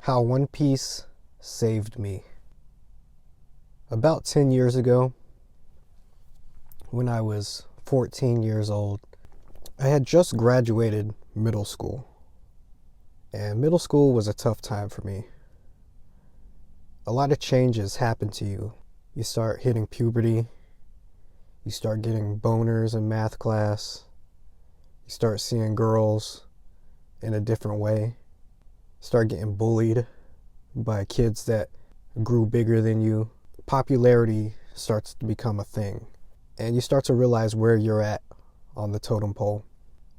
How One Piece saved me. About 10 years ago, when I was 14 years old, I had just graduated middle school. And middle school was a tough time for me. A lot of changes happen to you. You start hitting puberty. You start getting boners in math class. You start seeing girls in a different way. Start getting bullied by kids that grew bigger than you. Popularity starts to become a thing. And you start to realize where you're at on the totem pole.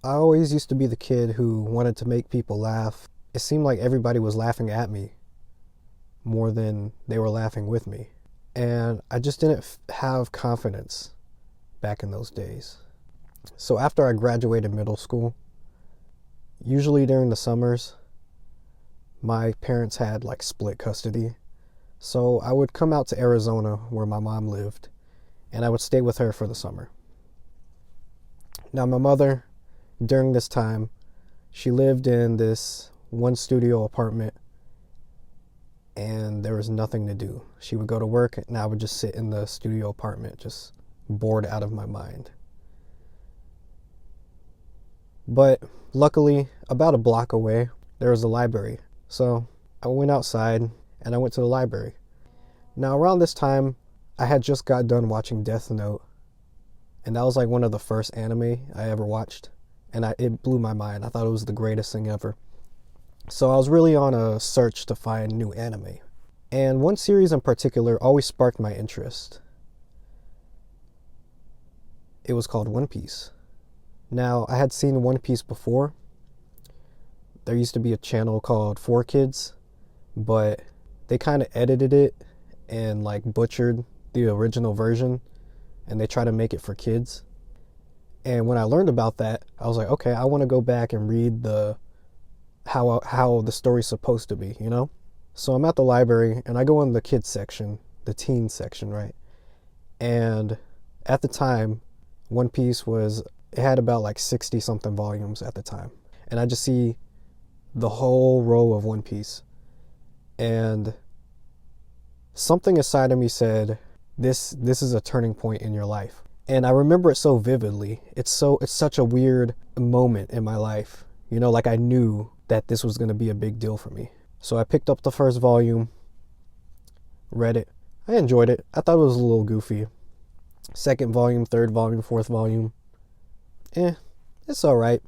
I always used to be the kid who wanted to make people laugh. It seemed like everybody was laughing at me more than they were laughing with me. And I just didn't have confidence back in those days. So after I graduated middle school, usually during the summers, my parents had like split custody. So I would come out to Arizona where my mom lived, and I would stay with her for the summer. Now my mother, during this time, she lived in this one studio apartment, and there was nothing to do. She would go to work, and I would just sit in the studio apartment, just bored out of my mind. But luckily, about a block away, there was a library. So I went outside and I went to the library. Now around this time, I had just got done watching Death Note, and that was like one of the first anime I ever watched, and it blew my mind. I thought it was the greatest thing ever. So I was really on a search to find new anime, and one series in particular always sparked my interest. It was called One Piece. Now, I had seen One Piece before. There used to be a channel called 4Kids, but they kind of edited it and like butchered the original version, and they try to make it for kids. And when I learned about that, I was like, okay, I want to go back and read how the story's supposed to be, you know? So I'm at the library and I go in the kids section, the teen section, right? And at the time, One Piece it had about like 60 something volumes at the time. And I just see the whole row of One Piece. And something inside of me said, this is a turning point in your life. And I remember it so vividly. It's such a weird moment in my life. You know, like I knew that this was going to be a big deal for me. So I picked up the first volume, read it. I enjoyed it. I thought it was a little goofy. Second volume, third volume, fourth volume. It's all right.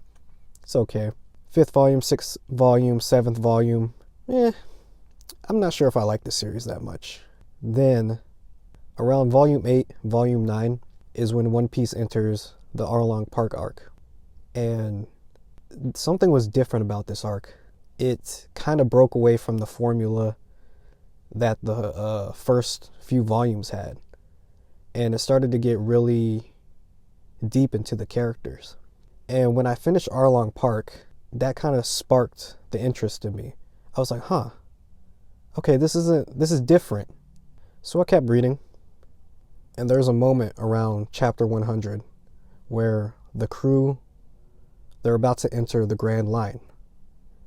It's okay. Fifth volume, sixth volume, seventh volume. I'm not sure if I like the series that much. Then, around volume 8, volume 9 is when One Piece enters the Arlong Park arc. And something was different about this arc. It kind of broke away from the formula that the first few volumes had. And it started to get really deep into the characters. And when I finished Arlong Park, that kind of sparked the interest in me. I was like, okay, this is different. So I kept reading, and there's a moment around chapter 100 where the crew, they're about to enter the Grand Line,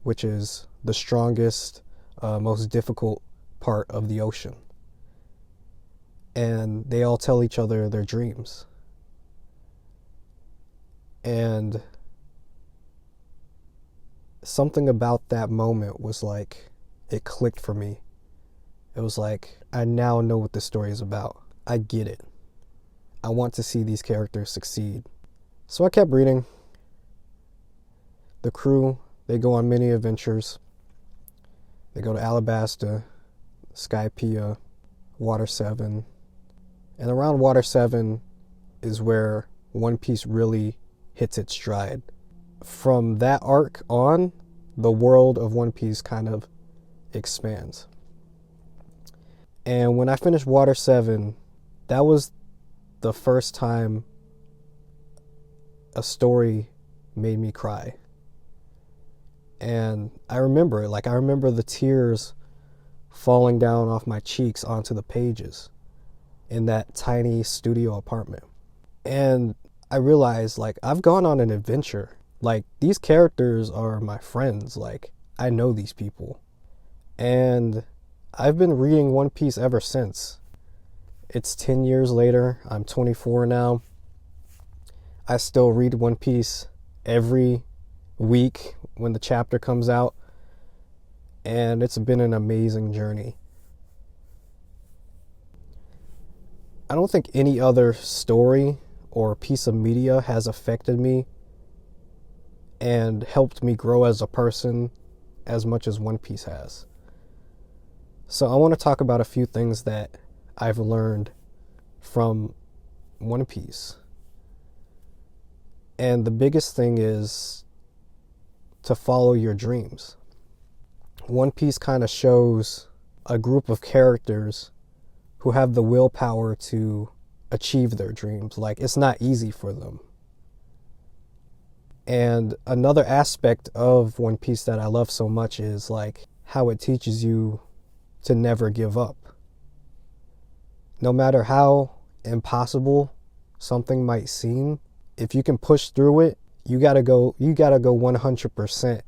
which is the strongest, most difficult part of the ocean. And they all tell each other their dreams. And something about that moment was like, it clicked for me. It was like, I now know what this story is about. I get it. I want to see these characters succeed. So I kept reading. The crew, they go on many adventures. They go to Alabasta, Skypiea, Water 7. And around Water 7 is where One Piece really hits its stride. From that arc on, the world of One Piece kind of expands. And when I finished Water 7, that was the first time a story made me cry. And I remember it. Like, I remember the tears falling down off my cheeks onto the pages in that tiny studio apartment. And I realized, like, I've gone on an adventure. Like, these characters are my friends. Like, I know these people. And I've been reading One Piece ever since. It's 10 years later. I'm 24 now. I still read One Piece every week when the chapter comes out. And it's been an amazing journey. I don't think any other story or piece of media has affected me and helped me grow as a person as much as One Piece has. So I want to talk about a few things that I've learned from One Piece. And the biggest thing is to follow your dreams. One Piece kind of shows a group of characters who have the willpower to achieve their dreams. Like, it's not easy for them. And another aspect of One Piece that I love so much is like how it teaches you to never give up. No matter how impossible something might seem, if you can push through it, you gotta go 100%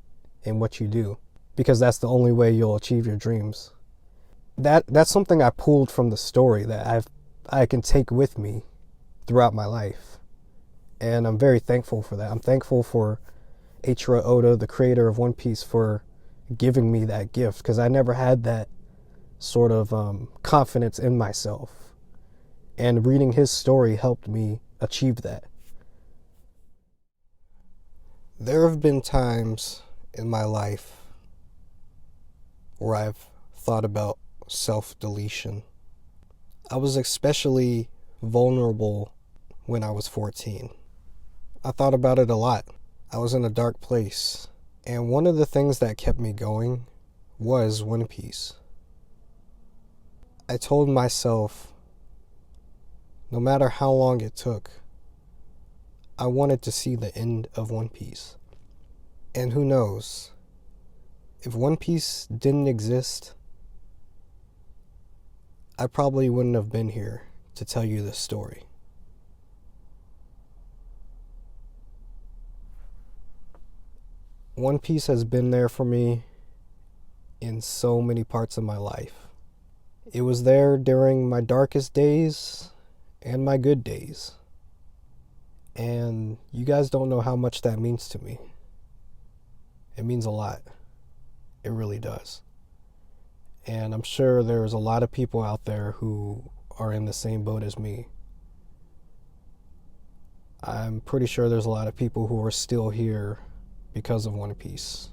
in what you do, because that's the only way you'll achieve your dreams. That's something I pulled from the story that I can take with me throughout my life. And I'm very thankful for that. I'm thankful for Eiichiro Oda, the creator of One Piece, for giving me that gift, because I never had that sort of confidence in myself. And reading his story helped me achieve that. There have been times in my life where I've thought about self-deletion. I was especially vulnerable when I was 14. I thought about it a lot. I was in a dark place. And one of the things that kept me going was One Piece. I told myself, no matter how long it took, I wanted to see the end of One Piece. And who knows, if One Piece didn't exist, I probably wouldn't have been here to tell you this story. One Piece has been there for me in so many parts of my life. It was there during my darkest days and my good days. And you guys don't know how much that means to me. It means a lot. It really does. And I'm sure there's a lot of people out there who are in the same boat as me. I'm pretty sure there's a lot of people who are still here because of One Piece.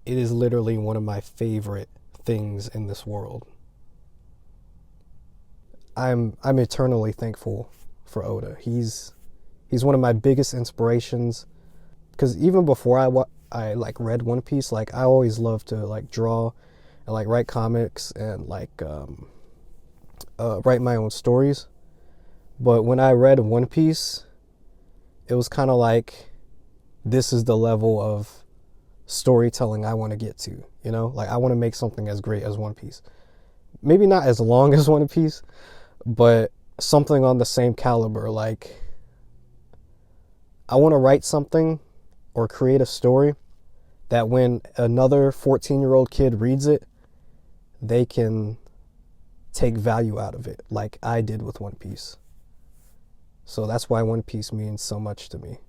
It is literally one of my favorite things in this world. I'm eternally thankful for Oda. He's one of my biggest inspirations, because even before I read One Piece, like I always loved to draw and write comics and write my own stories. But when I read One Piece, it was kind of like, this is the level of storytelling I want to get to, I want to make something as great as One Piece. Maybe not as long as One Piece, but something on the same caliber. Like, I want to write something or create a story that when another 14-year-old kid reads it, they can take value out of it like I did with One Piece. So that's why One Piece means so much to me.